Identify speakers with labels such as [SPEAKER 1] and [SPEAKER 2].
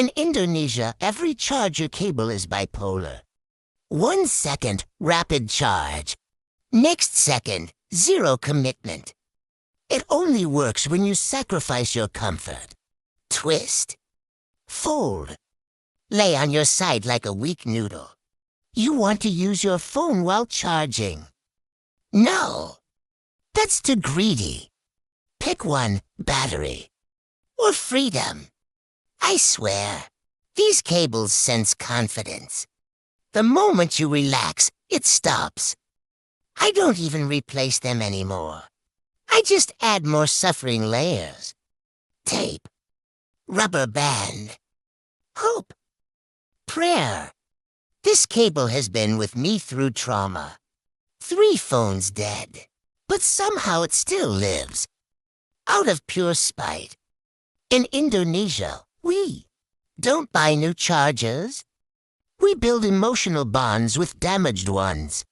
[SPEAKER 1] In Indonesia, every charger cable is bipolar. 1 second, rapid charge. Next second, zero commitment. It only works when you sacrifice your comfort. Twist. Fold. Lay on your side like a weak noodle. You want to use your phone while charging. No. That's too greedy. Pick one, battery. Or freedom. I swear, these cables sense confidence. The moment you relax, it stops. I don't even replace them anymore. I just add more suffering layers. Tape. Rubber band. Hope. Prayer. This cable has been with me through trauma. 3 phones dead. But somehow it still lives. Out of pure spite. In Indonesia, we don't buy new chargers. We build emotional bonds with damaged ones.